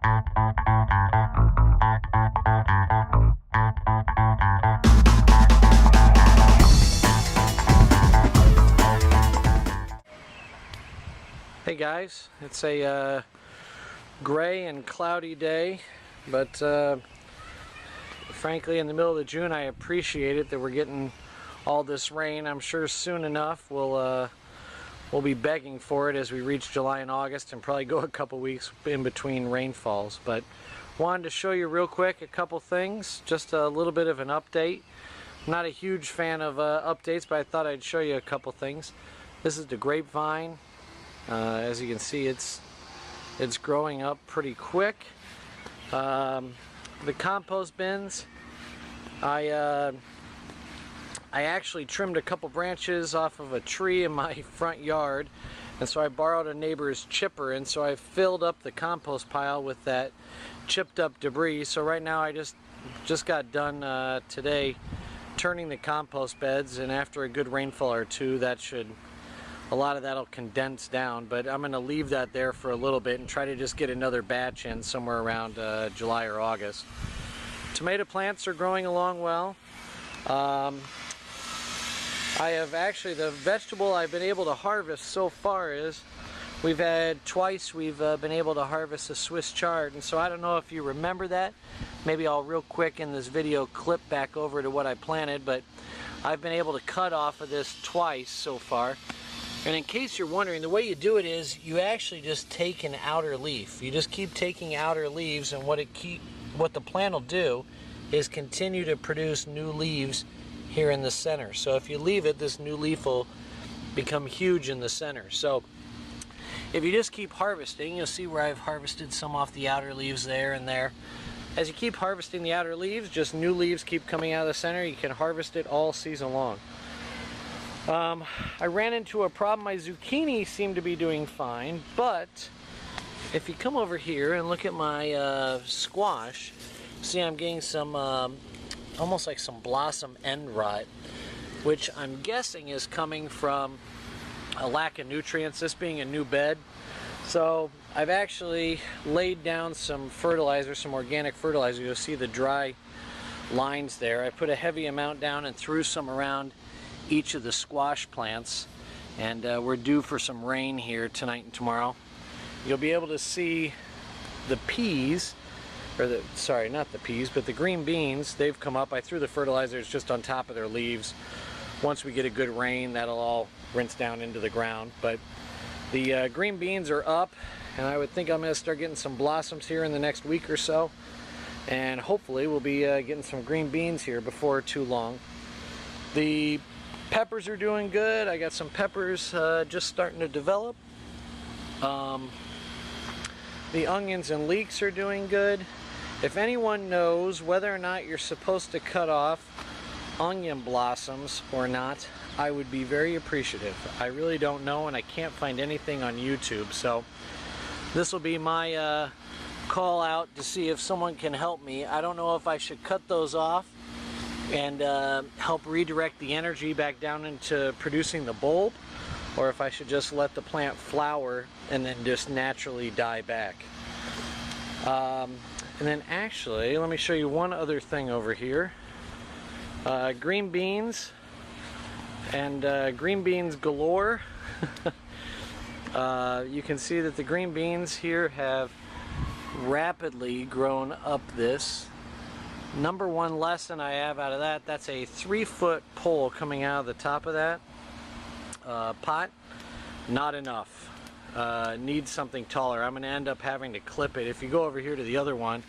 Hey guys, it's a gray and cloudy day, but frankly in the middle of June I appreciate it that we're getting all this rain. I'm sure soon enough we'll be begging for it as we reach July and August, and probably go a couple weeks in between rainfalls. But wanted to show you real quick a couple things, just a little bit of an update. I'm not a huge fan of updates, but I thought I'd show you a couple things. This is the grapevine. As you can see, it's growing up pretty quick. The compost bins, I actually trimmed a couple branches off of a tree in my front yard, and so I borrowed a neighbor's chipper, and so I filled up the compost pile with that chipped up debris. So right now I just got done today turning the compost beds, and after a good rainfall or two, a lot of that'll condense down, but I'm going to leave that there for a little bit and try to just get another batch in somewhere around July or August. Tomato plants are growing along well. I have actually, the vegetable I've been able to harvest so far is, twice we've been able to harvest a Swiss chard, and so I don't know if you remember that. Maybe I'll real quick in this video clip back over to what I planted, but I've been able to cut off of this twice so far. And in case you're wondering, the way you do it is you actually just take an outer leaf. You just keep taking outer leaves, and what the plant will do is continue to produce new leaves here in the center. So if you leave it, this new leaf will become huge in the center. So if you just keep harvesting, you'll see where I've harvested some off the outer leaves there and there. As you keep harvesting the outer leaves, just new leaves keep coming out of the center. You can harvest it all season long. I ran into a problem. My zucchini seem to be doing fine, but if you come over here and look at my squash, see I'm getting some almost like some blossom end rot, which I'm guessing is coming from a lack of nutrients, this being a new bed. So I've actually laid down some fertilizer, some organic fertilizer. You'll see the dry lines there. I put a heavy amount down and threw some around each of the squash plants, and we're due for some rain here tonight and tomorrow. You'll be able to see the peas, or sorry, not the peas, but the green beans. They've come up. I threw the fertilizers just on top of their leaves. Once we get a good rain, that'll all rinse down into the ground. But the green beans are up, and I would think I'm going to start getting some blossoms here in the next week or so, and hopefully we'll be getting some green beans here before too long. The peppers are doing good. I got some peppers just starting to develop. The onions and leeks are doing good. If anyone knows whether or not you're supposed to cut off onion blossoms or not, I would be very appreciative. I really don't know, and I can't find anything on YouTube, so this will be my call out to see if someone can help me. I don't know if I should cut those off and help redirect the energy back down into producing the bulb, or if I should just let the plant flower and then just naturally die back. And then actually, let me show you one other thing over here. Green beans, and green beans galore. You can see that the green beans here have rapidly grown up this. Number one lesson I have out of that, that's a 3-foot pole coming out of the top of that pot. Not enough. Needs something taller. I'm going to end up having to clip it. If you go over here to the other one,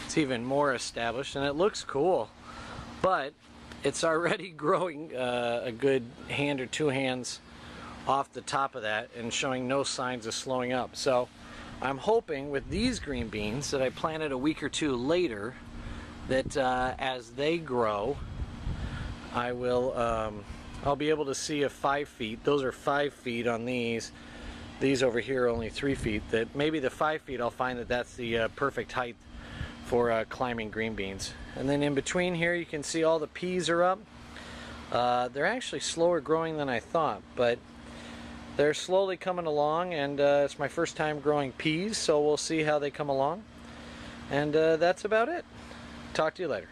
it's even more established, and it looks cool. But it's already growing a good hand or 2 hands off the top of that and showing no signs of slowing up. So I'm hoping with these green beans that I planted a week or 2 later, that as they grow, I'll be able to see a 5 feet. Those are 5 feet on these. These over here are only 3 feet. That maybe the 5 feet, I'll find that that's the perfect height for climbing green beans. And then in between here, you can see all the peas are up. They're actually slower growing than I thought, but they're slowly coming along, and it's my first time growing peas, so we'll see how they come along. And that's about it. Talk to you later.